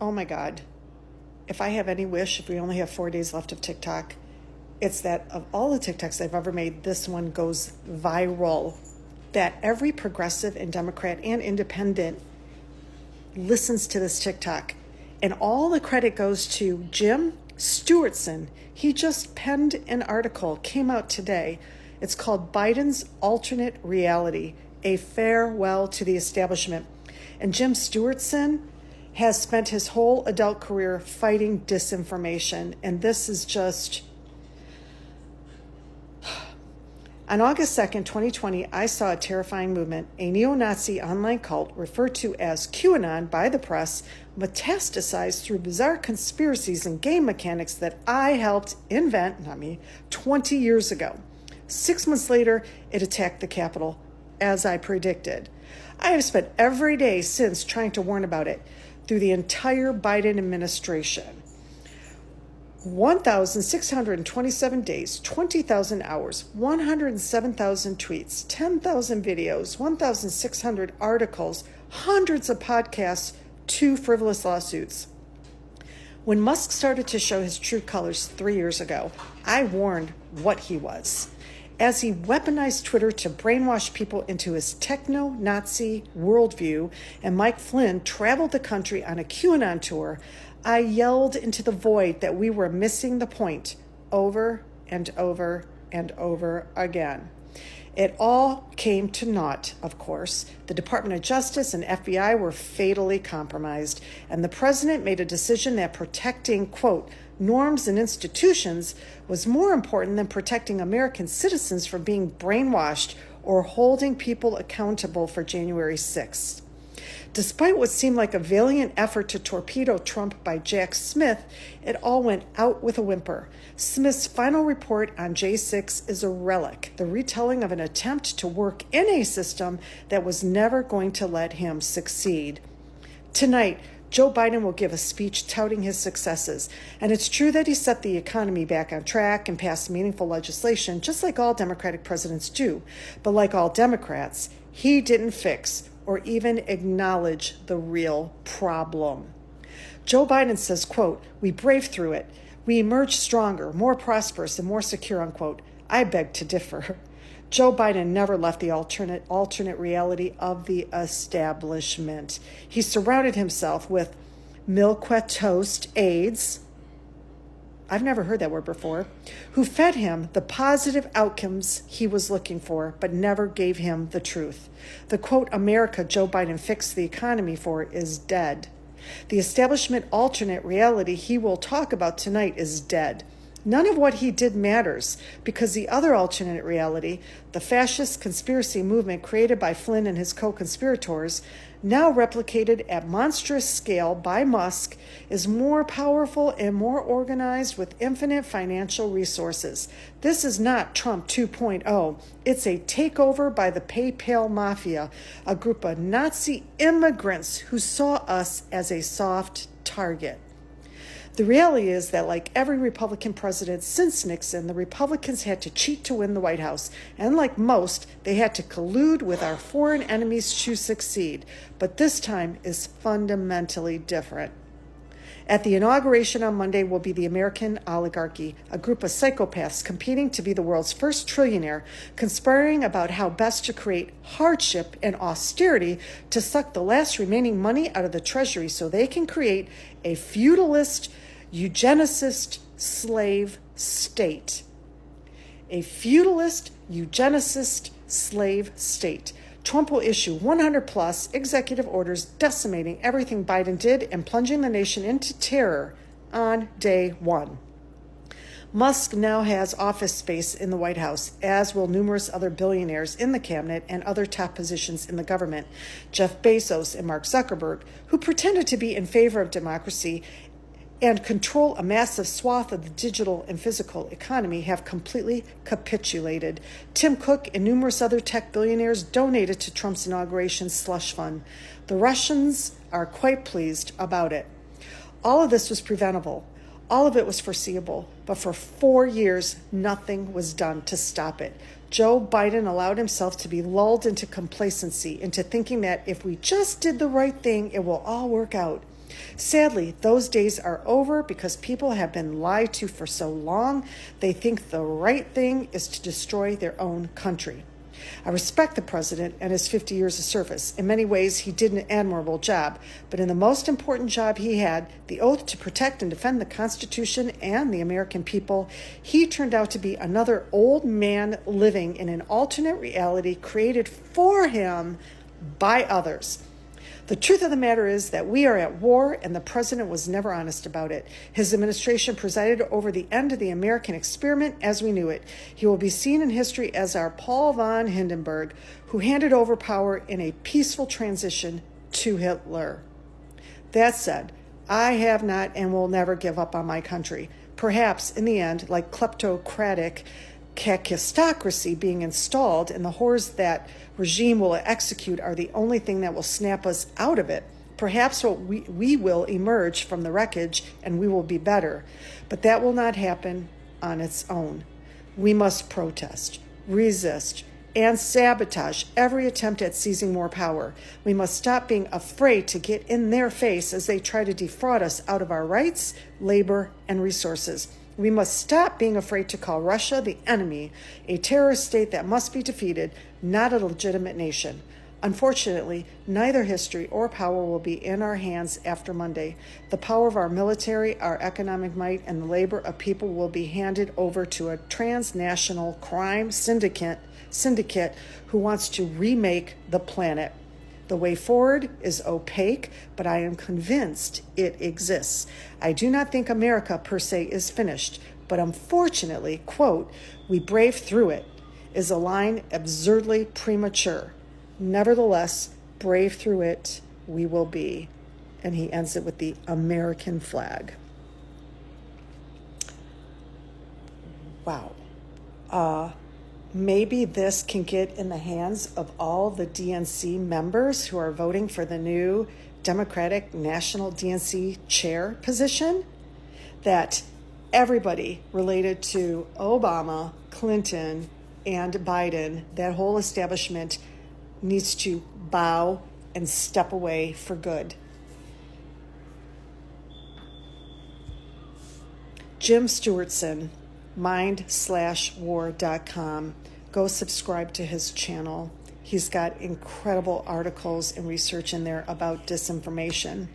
Oh my God. If I have any wish, if we only have 4 days left of TikTok, it's that of all the TikToks I've ever made, this one goes viral. That every progressive and Democrat and independent listens to this TikTok. And all the credit goes to Jim Stewartson. He just penned an article, came out today. It's called Biden's Alternate Reality, A Farewell to the Establishment. And Jim Stewartson has spent his whole adult career fighting disinformation. And this is just... On August 2nd, 2020, I saw a terrifying movement, a neo-Nazi online cult referred to as QAnon by the press, metastasized through bizarre conspiracies and game mechanics that I helped invent, 20 years ago. 6 months later, it attacked the Capitol, as I predicted. I have spent every day since trying to warn about it through the entire Biden administration. 1,627 days, 20,000 hours, 107,000 tweets, 10,000 videos, 1,600 articles, hundreds of podcasts, 2 frivolous lawsuits. When Musk started to show his true colors 3 years ago, I warned what he was. As he weaponized Twitter to brainwash people into his techno-Nazi worldview, and Mike Flynn traveled the country on a QAnon tour, I yelled into the void that we were missing the point over and over and over again. It all came to naught, of course. The Department of Justice and FBI were fatally compromised, and the president made a decision that protecting, quote, norms and institutions was more important than protecting American citizens from being brainwashed or holding people accountable for January 6th. Despite what seemed like a valiant effort to torpedo Trump by Jack Smith, it all went out with a whimper. Smith's final report on J6 is a relic, the retelling of an attempt to work in a system that was never going to let him succeed. Tonight, Joe Biden will give a speech touting his successes, and it's true that he set the economy back on track and passed meaningful legislation, just like all Democratic presidents do. But like all Democrats, he didn't fix or even acknowledge the real problem. Joe Biden says, quote, we braved through it. We emerged stronger, more prosperous, and more secure, unquote. I beg to differ. Joe Biden never left the alternate reality of the establishment. He surrounded himself with milquetoast aides, I've never heard that word before, who fed him the positive outcomes he was looking for, but never gave him the truth. The quote, America Joe Biden fixed the economy for is dead. The establishment alternate reality he will talk about tonight is dead. None of what he did matters because the other alternate reality, the fascist conspiracy movement created by Flynn and his co-conspirators, now replicated at monstrous scale by Musk, is more powerful and more organized with infinite financial resources. This is not Trump 2.0. It's a takeover by the PayPal mafia, a group of Nazi immigrants who saw us as a soft target. The reality is that, like every Republican president since Nixon, the Republicans had to cheat to win the White House. And like most, they had to collude with our foreign enemies to succeed. But this time is fundamentally different. At the inauguration on Monday will be the American oligarchy, a group of psychopaths competing to be the world's first trillionaire, conspiring about how best to create hardship and austerity to suck the last remaining money out of the treasury so they can create a feudalist, eugenicist slave state. A feudalist, eugenicist slave state. Trump will issue 100-plus executive orders decimating everything Biden did and plunging the nation into terror on day one. Musk now has office space in the White House, as will numerous other billionaires in the cabinet and other top positions in the government. Jeff Bezos and Mark Zuckerberg, who pretended to be in favor of democracy and control a massive swath of the digital and physical economy, have completely capitulated. Tim Cook and numerous other tech billionaires donated to Trump's inauguration slush fund. The Russians are quite pleased about it. All of this was preventable. All of it was foreseeable, but for 4 years, nothing was done to stop it. Joe Biden allowed himself to be lulled into complacency, into thinking that if we just did the right thing, it will all work out. Sadly, those days are over because people have been lied to for so long, they think the right thing is to destroy their own country. I respect the president and his 50 years of service. In many ways, he did an admirable job. But in the most important job he had, the oath to protect and defend the Constitution and the American people, he turned out to be another old man living in an alternate reality created for him by others. The truth of the matter is that we are at war, and the president was never honest about it. His administration presided over the end of the American experiment as we knew it. He will be seen in history as our Paul von Hindenburg, who handed over power in a peaceful transition to Hitler. That said, I have not and will never give up on my country. Perhaps, in the end, like kleptocratic kakistocracy being installed, and the horrors that regime will execute are the only thing that will snap us out of it. Perhaps we will emerge from the wreckage and we will be better, but that will not happen on its own. We must protest, resist, and sabotage every attempt at seizing more power. We must stop being afraid to get in their face as they try to defraud us out of our rights, labor, and resources. We must stop being afraid to call Russia the enemy, a terrorist state that must be defeated, not a legitimate nation. Unfortunately, neither history or power will be in our hands after Monday. The power of our military, our economic might, and the labor of people will be handed over to a transnational crime syndicate who wants to remake the planet. The way forward is opaque, but I am convinced it exists. I do not think America per se is finished, but unfortunately, quote, we brave through it, is a line absurdly premature. Nevertheless, brave through it we will be. And he ends it with the American flag. Wow. Maybe this can get in the hands of all the DNC members who are voting for the new Democratic National DNC chair position, that everybody related to Obama, Clinton, and Biden, that whole establishment, needs to bow and step away for good. Jim Stewartson, mind/war.com. Go subscribe to his channel. He's got incredible articles and research in there about disinformation.